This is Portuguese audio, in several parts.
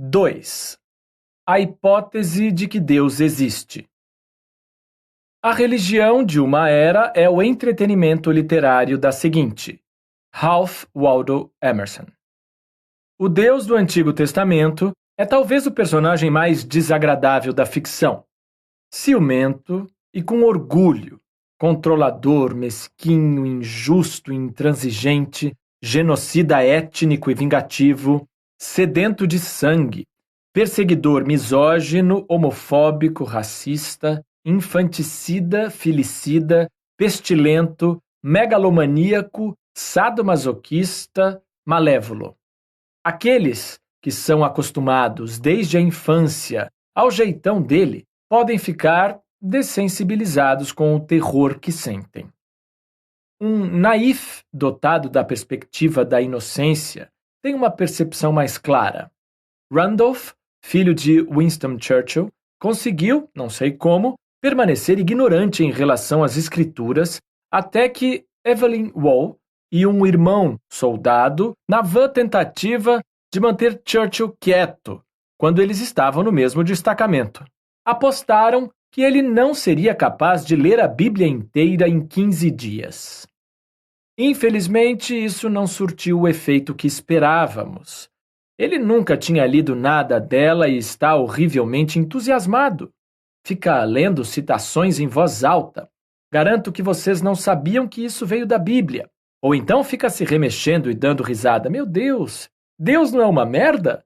2. A hipótese de que Deus existe. A religião de uma era é o entretenimento literário da seguinte: Ralph Waldo Emerson. O Deus do Antigo Testamento é talvez o personagem mais desagradável da ficção. Ciumento e com orgulho, controlador, mesquinho, injusto, intransigente, genocida étnico e vingativo, sedento de sangue, perseguidor misógino, homofóbico, racista, infanticida, filicida, pestilento, megalomaníaco, sadomasoquista, malévolo. Aqueles que são acostumados desde a infância ao jeitão dele podem ficar dessensibilizados com o terror que sentem. Um naif dotado da perspectiva da inocência tem uma percepção mais clara. Randolph, filho de Winston Churchill, conseguiu, não sei como, permanecer ignorante em relação às escrituras até que Evelyn Waugh e um irmão soldado na vã tentativa de manter Churchill quieto quando eles estavam no mesmo destacamento. Apostaram que ele não seria capaz de ler a Bíblia inteira em 15 dias. Infelizmente, isso não surtiu o efeito que esperávamos. Ele nunca tinha lido nada dela e está horrivelmente entusiasmado. Fica lendo citações em voz alta. Garanto que vocês não sabiam que isso veio da Bíblia. Ou então fica se remexendo e dando risada. Meu Deus, Deus não é uma merda?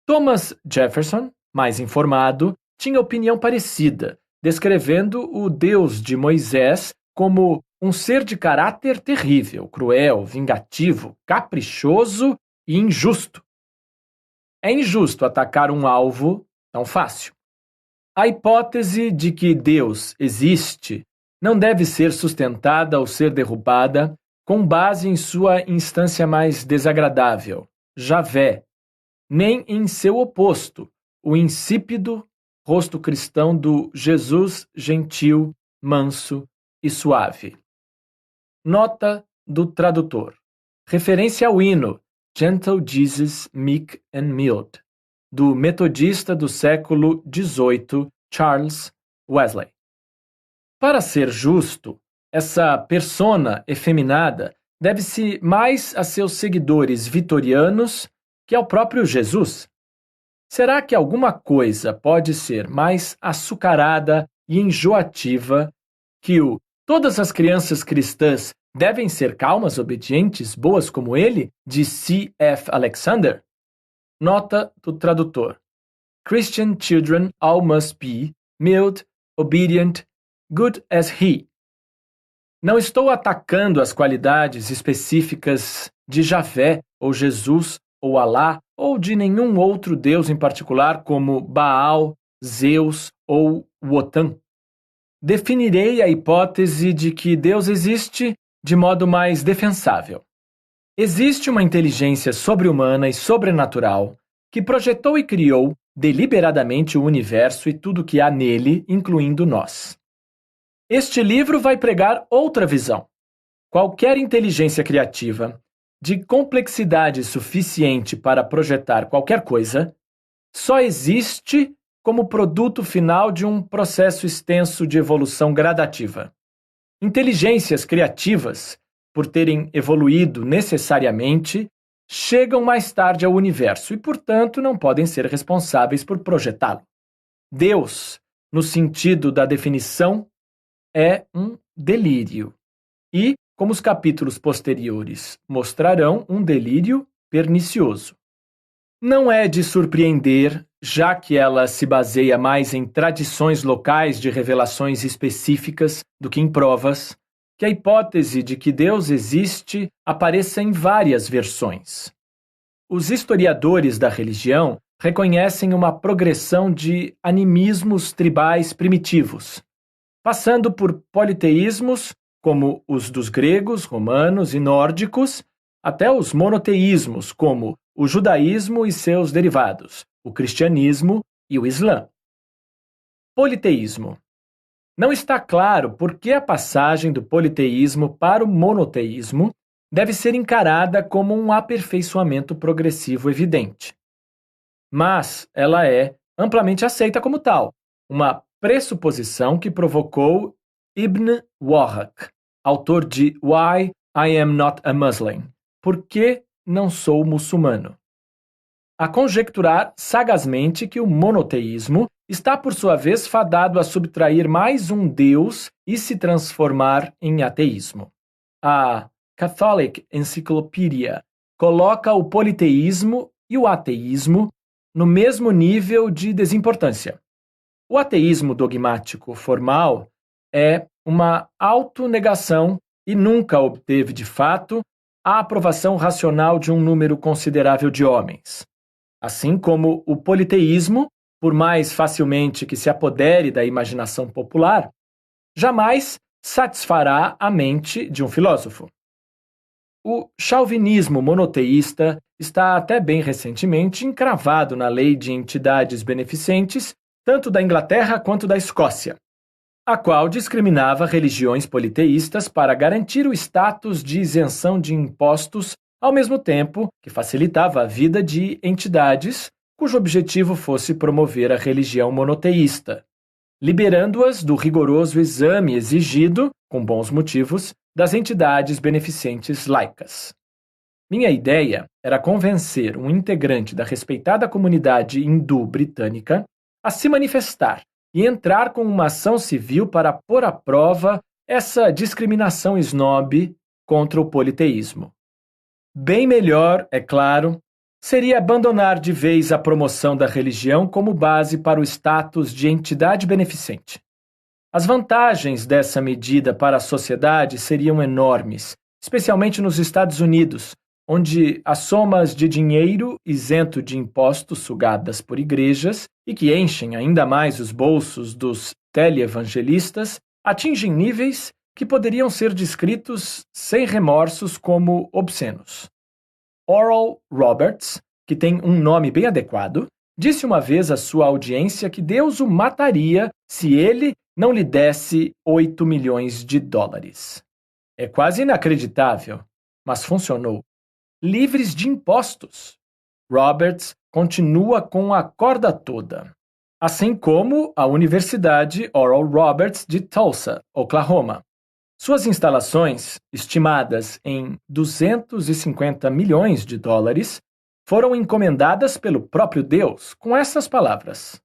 Thomas Jefferson, mais informado, tinha opinião parecida, descrevendo o Deus de Moisés como um ser de caráter terrível, cruel, vingativo, caprichoso e injusto. É injusto atacar um alvo tão fácil. A hipótese de que Deus existe não deve ser sustentada ou ser derrubada com base em sua instância mais desagradável, Javé, nem em seu oposto, o insípido rosto cristão do Jesus gentil, manso e suave. Nota do tradutor. Referência ao hino Gentle Jesus, Meek and Mild, do metodista do século XVIII, Charles Wesley. Para ser justo, essa persona efeminada deve-se mais a seus seguidores vitorianos que ao próprio Jesus. Será que alguma coisa pode ser mais açucarada e enjoativa que o "todas as crianças cristãs devem ser calmas, obedientes, boas como ele", de C.F. Alexander? Nota do tradutor. Christian children all must be mild, obedient, good as he. Não estou atacando as qualidades específicas de Javé, ou Jesus, ou Alá, ou de nenhum outro deus em particular, como Baal, Zeus ou Wotan. Definirei a hipótese de que Deus existe de modo mais defensável. Existe uma inteligência sobre-humana e sobrenatural que projetou e criou deliberadamente o universo e tudo que há nele, incluindo nós. Este livro vai pregar outra visão. Qualquer inteligência criativa, de complexidade suficiente para projetar qualquer coisa, só existe como produto final de um processo extenso de evolução gradativa. Inteligências criativas, por terem evoluído necessariamente, chegam mais tarde ao universo e, portanto, não podem ser responsáveis por projetá-lo. Deus, no sentido da definição, é um delírio. E, como os capítulos posteriores mostrarão, um delírio pernicioso. Não é de surpreender, já que ela se baseia mais em tradições locais de revelações específicas do que em provas, que a hipótese de que Deus existe apareça em várias versões. Os historiadores da religião reconhecem uma progressão de animismos tribais primitivos, passando por politeísmos, como os dos gregos, romanos e nórdicos, até os monoteísmos, como o judaísmo e seus derivados, o cristianismo e o islã. Politeísmo. Não está claro por que a passagem do politeísmo para o monoteísmo deve ser encarada como um aperfeiçoamento progressivo evidente. mas ela é amplamente aceita como tal, uma pressuposição que provocou Ibn Wahhak, autor de Why I Am Not a Muslim, Por que não sou muçulmano? A conjecturar sagazmente que o monoteísmo está, por sua vez, fadado a subtrair mais um Deus e se transformar em ateísmo. A Catholic Encyclopedia coloca o politeísmo e o ateísmo no mesmo nível de desimportância. O ateísmo dogmático formal é uma autonegação e nunca obteve, de fato, a aprovação racional de um número considerável de homens. Assim como o politeísmo, por mais facilmente que se apodere da imaginação popular, jamais satisfará a mente de um filósofo. O chauvinismo monoteísta está até bem recentemente encravado na lei de entidades beneficentes, tanto da Inglaterra quanto da Escócia, a qual discriminava religiões politeístas para garantir o status de isenção de impostos, ao mesmo tempo que facilitava a vida de entidades cujo objetivo fosse promover a religião monoteísta, liberando-as do rigoroso exame exigido, com bons motivos, das entidades beneficentes laicas. Minha ideia era convencer um integrante da respeitada comunidade hindu britânica a se manifestar e entrar com uma ação civil para pôr à prova essa discriminação snob contra o politeísmo. Bem melhor, é claro, seria abandonar de vez a promoção da religião como base para o status de entidade beneficente. As vantagens dessa medida para a sociedade seriam enormes, especialmente nos Estados Unidos, onde as somas de dinheiro isento de impostos sugadas por igrejas e que enchem ainda mais os bolsos dos teleevangelistas atingem níveis que poderiam ser descritos sem remorsos como obscenos. Oral Roberts, que tem um nome bem adequado, disse uma vez à sua audiência que Deus o mataria se ele não lhe desse 8 milhões de dólares. É quase inacreditável, mas funcionou. Livres de impostos. Roberts continua com a corda toda. Assim como a Universidade Oral Roberts de Tulsa, Oklahoma. Suas instalações, estimadas em 250 milhões de dólares, foram encomendadas pelo próprio Deus com essas palavras: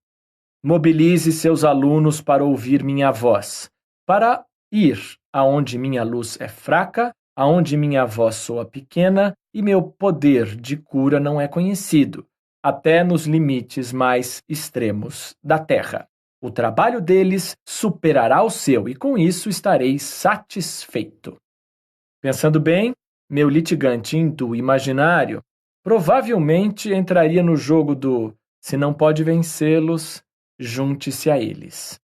mobilize seus alunos para ouvir minha voz, para ir aonde minha luz é fraca, aonde minha voz soa pequena e meu poder de cura não é conhecido, até nos limites mais extremos da terra. O trabalho deles superará o seu e com isso estarei satisfeito. Pensando bem, meu litigante hindu imaginário provavelmente entraria no jogo do se não pode vencê-los, junte-se a eles.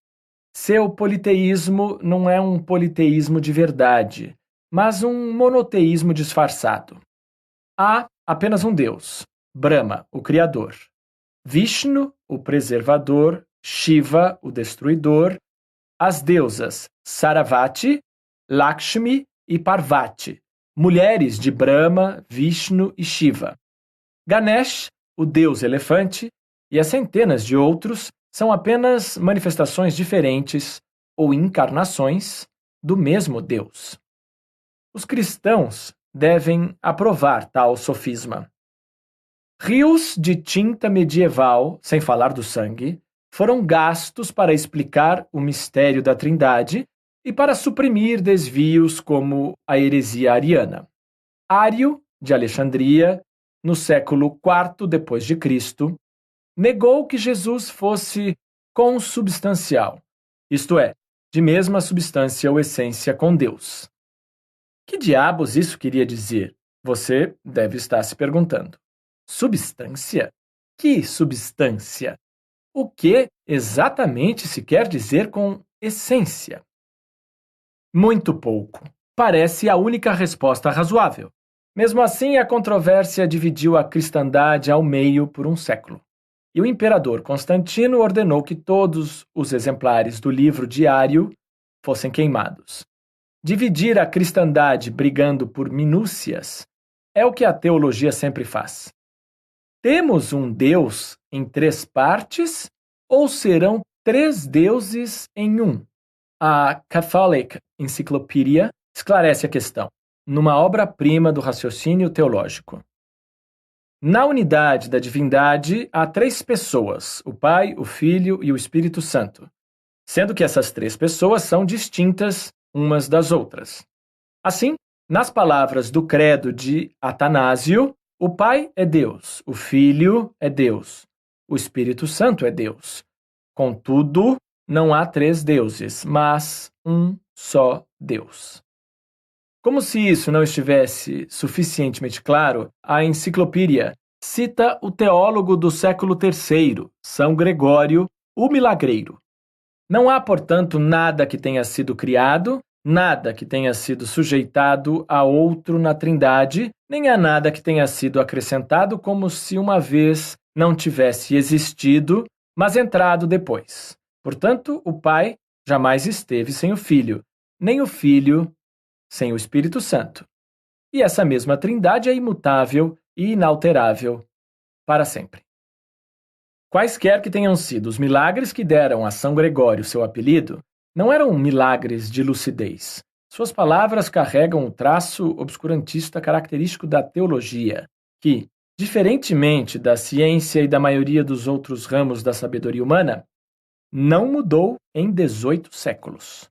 Seu politeísmo não é um politeísmo de verdade, mas um monoteísmo disfarçado. Há apenas um Deus, Brahma, o Criador, Vishnu, o Preservador, Shiva, o Destruidor, as deusas Saravati, Lakshmi e Parvati, mulheres de Brahma, Vishnu e Shiva. Ganesh, o deus elefante, e as centenas de outros são apenas manifestações diferentes ou encarnações do mesmo Deus. Os cristãos devem aprovar tal sofisma. Rios de tinta medieval, sem falar do sangue, foram gastos para explicar o mistério da Trindade e para suprimir desvios como a heresia ariana. Ário, de Alexandria, no século IV d.C., negou que Jesus fosse consubstancial, isto é, de mesma substância ou essência com Deus. Que diabos isso queria dizer? Você deve estar se perguntando. Substância? Que substância? O que exatamente se quer dizer com essência? Muito pouco. Parece a única resposta razoável. Mesmo assim, a controvérsia dividiu a cristandade ao meio por um século. E o imperador Constantino ordenou que todos os exemplares do livro diário fossem queimados. Dividir a cristandade brigando por minúcias é o que a teologia sempre faz. Temos um Deus em 3 partes ou serão 3 deuses em um? A Catholic Encyclopedia esclarece a questão, numa obra-prima do raciocínio teológico. Na unidade da divindade há 3 pessoas, o Pai, o Filho e o Espírito Santo, sendo que essas 3 pessoas são distintas umas das outras. Assim, nas palavras do credo de Atanásio, o Pai é Deus, o Filho é Deus, o Espírito Santo é Deus. Contudo, não há 3 deuses, mas um só Deus. Como se isso não estivesse suficientemente claro, a enciclopédia cita o teólogo do século III, São Gregório, o Milagreiro. Não há, portanto, nada que tenha sido criado, nada que tenha sido sujeitado a outro na Trindade, nem há nada que tenha sido acrescentado como se uma vez não tivesse existido, mas entrado depois. Portanto, o Pai jamais esteve sem o Filho, nem o Filho sem o Espírito Santo. E essa mesma Trindade é imutável e inalterável para sempre. Quaisquer que tenham sido os milagres que deram a São Gregório seu apelido, não eram milagres de lucidez. Suas palavras carregam o traço obscurantista característico da teologia, que, diferentemente da ciência e da maioria dos outros ramos da sabedoria humana, não mudou em 18 séculos.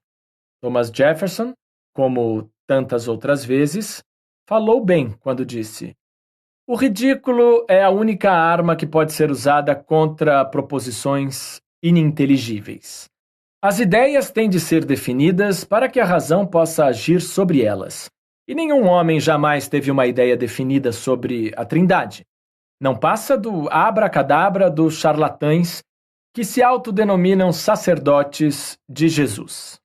Thomas Jefferson, como tantas outras vezes, falou bem quando disse: o ridículo é a única arma que pode ser usada contra proposições ininteligíveis. As ideias têm de ser definidas para que a razão possa agir sobre elas. E nenhum homem jamais teve uma ideia definida sobre a Trindade. Não passa do abracadabra dos charlatães que se autodenominam sacerdotes de Jesus.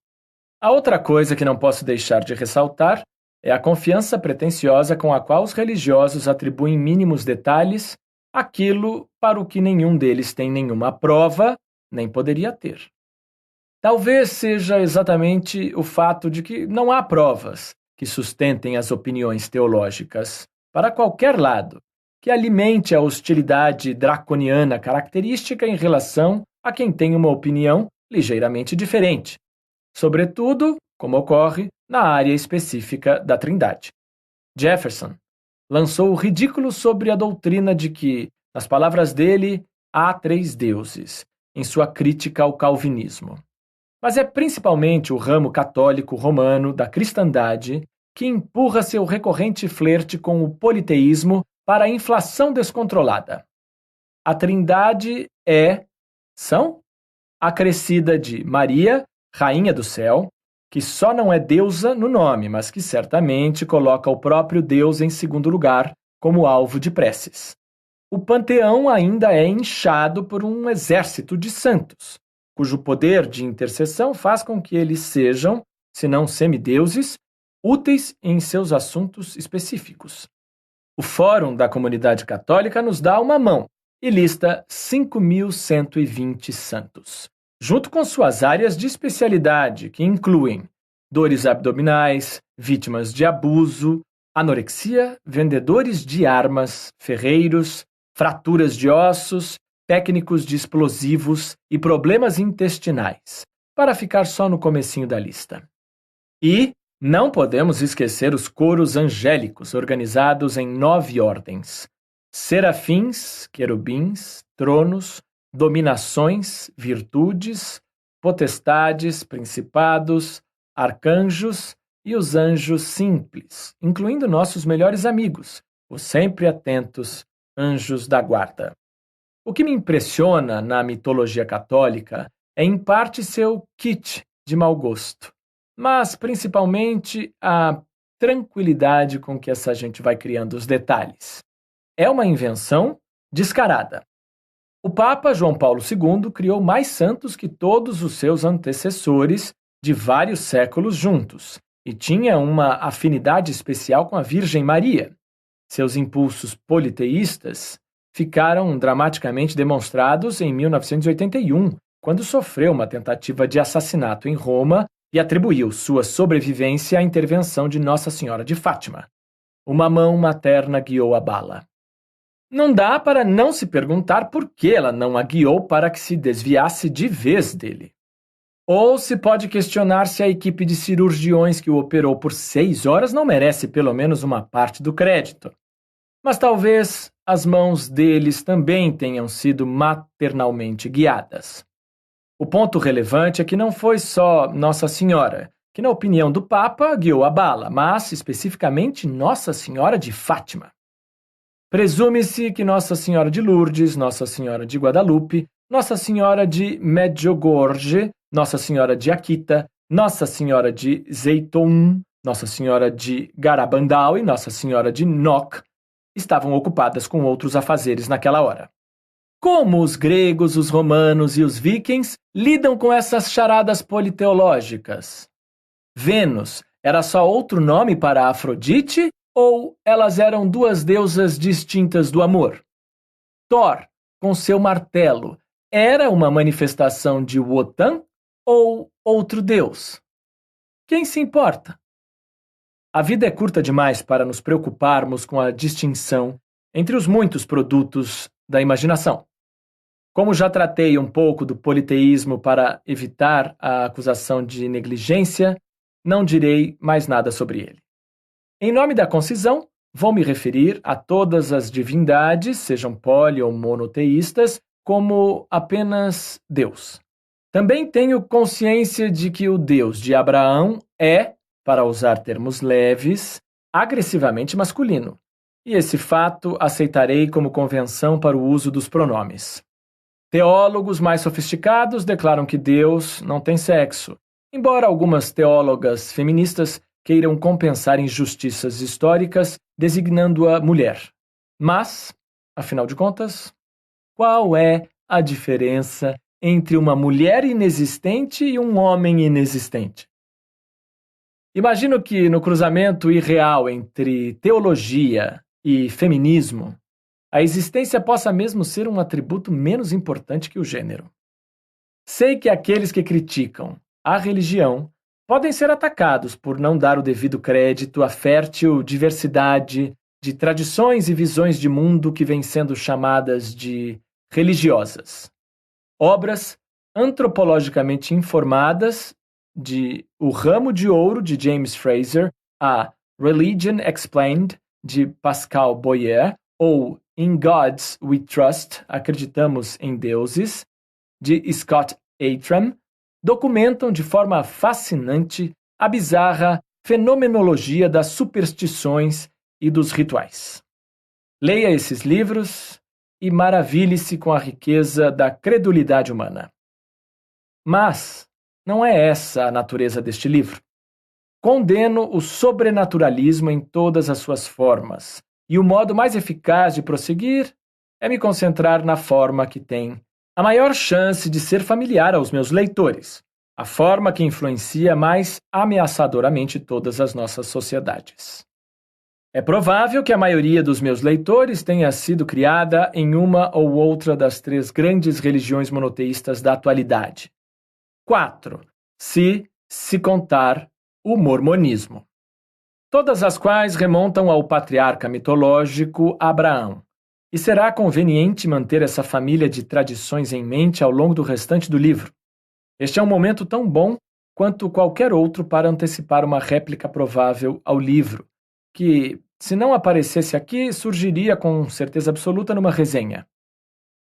A outra coisa que não posso deixar de ressaltar é a confiança pretensiosa com a qual os religiosos atribuem mínimos detalhes àquilo para o que nenhum deles tem nenhuma prova, nem poderia ter. Talvez seja exatamente o fato de que não há provas que sustentem as opiniões teológicas, para qualquer lado, que alimente a hostilidade draconiana característica em relação a quem tem uma opinião ligeiramente diferente, sobretudo, como ocorre, na área específica da Trindade. Jefferson lançou o ridículo sobre a doutrina de que, nas palavras dele, há 3 deuses, em sua crítica ao calvinismo. Mas é principalmente o ramo católico romano da cristandade que empurra seu recorrente flerte com o politeísmo para a inflação descontrolada. A Trindade são acrescida de Maria, Rainha do Céu, que só não é deusa no nome, mas que certamente coloca o próprio Deus em segundo lugar como alvo de preces. O panteão ainda é inchado por um exército de santos, cujo poder de intercessão faz com que eles sejam, se não semideuses, úteis em seus assuntos específicos. O Fórum da Comunidade Católica nos dá uma mão e lista 5.120 santos, junto com suas áreas de especialidade, que incluem dores abdominais, vítimas de abuso, anorexia, vendedores de armas, ferreiros, fraturas de ossos, técnicos de explosivos e problemas intestinais, para ficar só no comecinho da lista. E não podemos esquecer os coros angélicos, organizados em 9 ordens: serafins, querubins, tronos, dominações, virtudes, potestades, principados, arcanjos e os anjos simples, incluindo nossos melhores amigos, os sempre atentos anjos da guarda. O que me impressiona na mitologia católica é, em parte, seu kitsch de mau gosto, mas principalmente a tranquilidade com que essa gente vai criando os detalhes. É uma invenção descarada. O Papa João Paulo II criou mais santos que todos os seus antecessores de vários séculos juntos e tinha uma afinidade especial com a Virgem Maria. Seus impulsos politeístas ficaram dramaticamente demonstrados em 1981, quando sofreu uma tentativa de assassinato em Roma e atribuiu sua sobrevivência à intervenção de Nossa Senhora de Fátima. Uma mão materna guiou a bala. Não dá para não se perguntar por que ela não a guiou para que se desviasse de vez dele. Ou se pode questionar se a equipe de cirurgiões que o operou por 6 horas não merece pelo menos uma parte do crédito. Mas talvez as mãos deles também tenham sido maternalmente guiadas. O ponto relevante é que não foi só Nossa Senhora, que na opinião do Papa guiou a bala, mas especificamente Nossa Senhora de Fátima. Presume-se que Nossa Senhora de Lourdes, Nossa Senhora de Guadalupe, Nossa Senhora de Medjugorje, Nossa Senhora de Akita, Nossa Senhora de Zeitoun, Nossa Senhora de Garabandal e Nossa Senhora de Nok estavam ocupadas com outros afazeres naquela hora. Como os gregos, os romanos e os vikings lidam com essas charadas politeológicas? Vênus era só outro nome para Afrodite ou elas eram duas deusas distintas do amor? Thor, com seu martelo, era uma manifestação de Wotan ou outro deus? Quem se importa? A vida é curta demais para nos preocuparmos com a distinção entre os muitos produtos da imaginação. Como já tratei um pouco do politeísmo para evitar a acusação de negligência, não direi mais nada sobre ele. Em nome da concisão, vou me referir a todas as divindades, sejam poli ou monoteístas, como apenas Deus. Também tenho consciência de que o Deus de Abraão é, para usar termos leves, agressivamente masculino. E esse fato aceitarei como convenção para o uso dos pronomes. Teólogos mais sofisticados declaram que Deus não tem sexo, embora algumas teólogas feministas queiram compensar injustiças históricas designando-a mulher. Mas, afinal de contas, qual é a diferença entre uma mulher inexistente e um homem inexistente? Imagino que no cruzamento irreal entre teologia e feminismo, a existência possa mesmo ser um atributo menos importante que o gênero. Sei que aqueles que criticam a religião podem ser atacados por não dar o devido crédito à fértil diversidade de tradições e visões de mundo que vêm sendo chamadas de religiosas. Obras antropologicamente informadas de O Ramo de Ouro, de James Frazer, a Religion Explained, de Pascal Boyer, ou In Gods We Trust, Acreditamos em Deuses, de Scott Atram, documentam de forma fascinante a bizarra fenomenologia das superstições e dos rituais. Leia esses livros e maravilhe-se com a riqueza da credulidade humana. Mas não é essa a natureza deste livro. Condeno o sobrenaturalismo em todas as suas formas, e o modo mais eficaz de prosseguir é me concentrar na forma que tem a maior chance de ser familiar aos meus leitores, a forma que influencia mais ameaçadoramente todas as nossas sociedades. É provável que a maioria dos meus leitores tenha sido criada em uma ou outra das 3 grandes religiões monoteístas da atualidade. 4, se contar o mormonismo. Todas as quais remontam ao patriarca mitológico Abraão. E será conveniente manter essa família de tradições em mente ao longo do restante do livro. Este é um momento tão bom quanto qualquer outro para antecipar uma réplica provável ao livro, que, se não aparecesse aqui, surgiria com certeza absoluta numa resenha.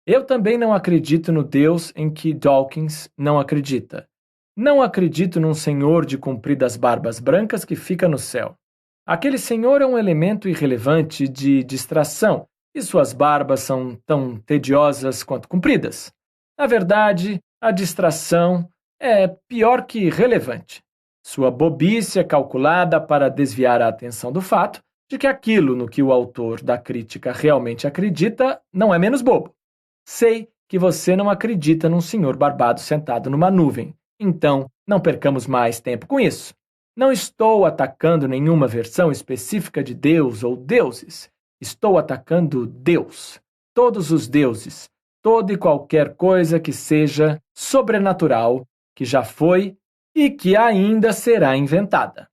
Eu também não acredito no Deus em que Dawkins não acredita. Não acredito num senhor de compridas barbas brancas que fica no céu. Aquele senhor é um elemento irrelevante de distração, e suas barbas são tão tediosas quanto compridas. Na verdade, a distração é pior que relevante. Sua bobice é calculada para desviar a atenção do fato de que aquilo no que o autor da crítica realmente acredita não é menos bobo. Sei que você não acredita num senhor barbado sentado numa nuvem, então não percamos mais tempo com isso. Não estou atacando nenhuma versão específica de Deus ou deuses. Estou atacando Deus, todos os deuses, toda e qualquer coisa que seja sobrenatural, que já foi e que ainda será inventada.